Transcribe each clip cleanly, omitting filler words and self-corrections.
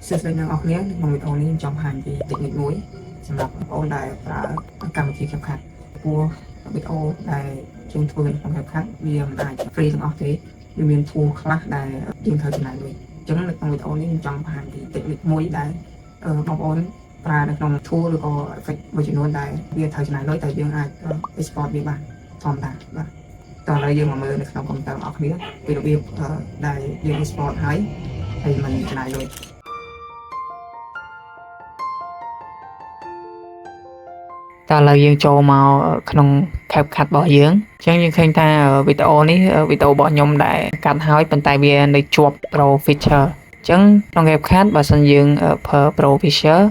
សួស្តីអ្នកនរគ្នាក្នុងវីដេអូនេះខ្ញុំចង់បង្ហាញពី technique មួយសម្រាប់បងប្អូនដែលប្រើកម្មវិធី CapCut ព្រោះវីដេអូដែលយើងធ្វើនៅក្នុង CapCut វាមិនអាច free ទាំងអស់ទេវាមាន tool ខ្លះដែលយើងត្រូវចំណាយលុយអញ្ចឹងនៅក្នុងវីដេអូនេះខ្ញុំចង់បង្ហាញពី technique មួយដែលបងប្អូនប្រើនៅក្នុង tool ឬក៏ effect មួយចំនួនដែលវាត្រូវចំណាយលុយតែយើងអាច export វាបានធម្មតាបាទតោះឥឡូវយើងមកមើលនៅក្នុង computer របស់អ្នកគ្នាពីរបៀបដែលយើង export ហើយមិនចំណាយលុយតើឥឡូវយើងចូលមកក្នុង CapCut របស់យើងអញ្ចឹងយើងឃើញថាវីដេអូនេះវីដេអូរបស់ខ្ញុំដែលកាត់ហើយប៉ុន្តែវានៅជាប់ Pro Feature អញ្ចឹងក្នុង CapCut បើសិនយើងប្រើ Pro Feature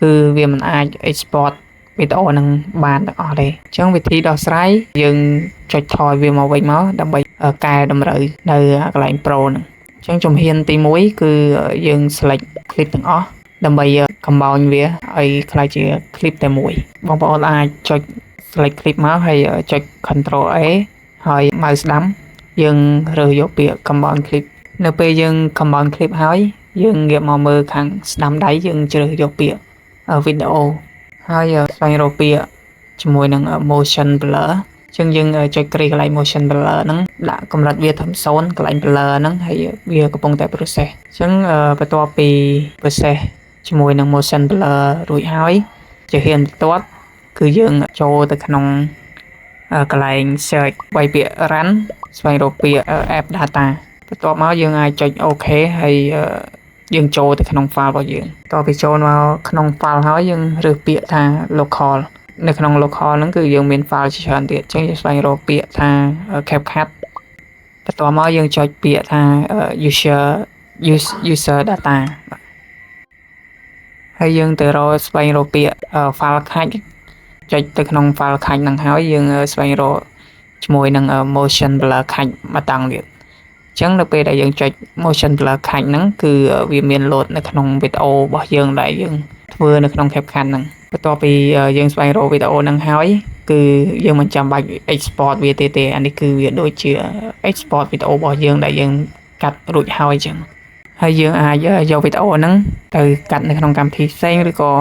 គឺវាមិនអាច export វីដេអូនឹងបានទាំងអស់ទេអញ្ចឹងវិធីដោះស្រាយយើងចុចថយវាមកវិញមកដើម្បីកែតម្រូវនៅកន្លែង Pro ហ្នឹងអញ្ចឹងជំហានទី1គឺយើង select clip ទាំងអស់ដើម្បី combine វាឲ្យក្លាយជា clip តែមួយបងប្អូនអាចចុច select clip មកហើយចុច Ctrl A ហើយ mouse ស្ដាំយើងរើសយកពាក្យ combine clip នៅពេលយើង combine clip ហើយយើងងាកមកមើលខាងស្ដាំដៃយើងជ្រើសយកពាក្យ video ហើយស្វែងរកពាក្យជាមួយនឹង motion blur អញ្ចឹងយើងចុចគ្រីកន្លែង motion blur ហ្នឹងដាក់កម្រិតវាត្រឹម0កន្លែង blur ហ្នឹងហើយវាកំពុងតែ process អញ្ចឹងបន្ទាប់ពី process ជាមួយនឹង motion blur រួចហើយជាហ៊ានបន្ទាប់គឺយើងចូលទៅក្នុងកន្លែង search វាយពាក្យ run ស្វែងរកពាក្យ app data បន្ទាប់មកយើងអាចចុច OK ហើយយើងចូលទៅក្នុង file របស់យើងតទៅពីចូលមកក្នុង file ហើយយើងរើសពាក្យថា local នៅក្នុង local ហ្នឹងគឺយើងមាន file ជាច្រើនទៀតអញ្ចឹងយើងស្វែងរកពាក្យថា CapCut បន្ទាប់មកយើងចុចពាក្យថា user data ហើយយើងទៅរកស្វែងរកពាក្យ file ខាច់ចុចទៅក្នុង file ខាច់ហ្នឹងហើយយើងស្វែងរកជាមួយនឹង motion blur ខាច់មកតង់ទៀតអញ្ចឹងនៅពេលដែលយើងចុច motion blur ខាច់ហ្នឹងគឺវាមាន load នៅក្នុងវីដេអូរបស់យើងដែលយើងធ្វើនៅក្នុង CapCut ហ្នឹងបន្ទាប់ពីយើងស្វែងរកវីដេអូហ្នឹងហើយគឺយើងមិនចាំបាច់ export វាទេអានេះគឺវាដូចជា export វីដេអូរបស់យើងដែលយើងកាត់រួចហើយអញ្ចឹងហើយយើងអាចយកវីដេអូហ្នឹងទៅកាត់នៅក្នុងកម្មវិធីផ្សេងឬក៏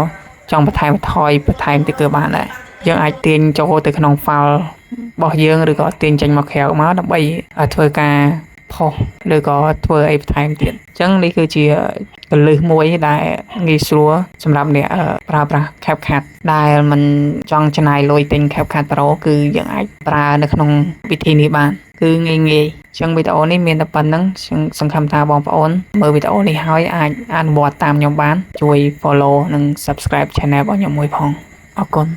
ចង់បន្ថែមបន្ថយបន្ថែមទៅគឺបានដែរយើងអាចទាញចូលទៅក្នុង file របស់យើងឬក៏ទាញចេញមកក្រៅមកដើម្បីធ្វើការផុសឬក៏ធ្វើអីបន្ថែមទៀតអញ្ចឹងនេះគឺជាកលឹះមួយដែលងាយស្រួលសម្រាប់អ្នកប្រើប្រាស់ CapCut ដែលមិនចង់ចំណាយលុយទិញ CapCut Pro គឺយើងអាចប្រើនៅក្នុងវិធីនេះបានគឺងាយៗអញ្ចឹងវីដេអូនេះមានតែប៉ុណ្្នឹងសង្ឃឹមថាបងប្អូនមើលវីដេអូនេះហើយអាចអនុវត្តតាមខ្ញុំបានជួយ follow និង subscribe channel របស់ខ្ញុំមួយផងអរគុណ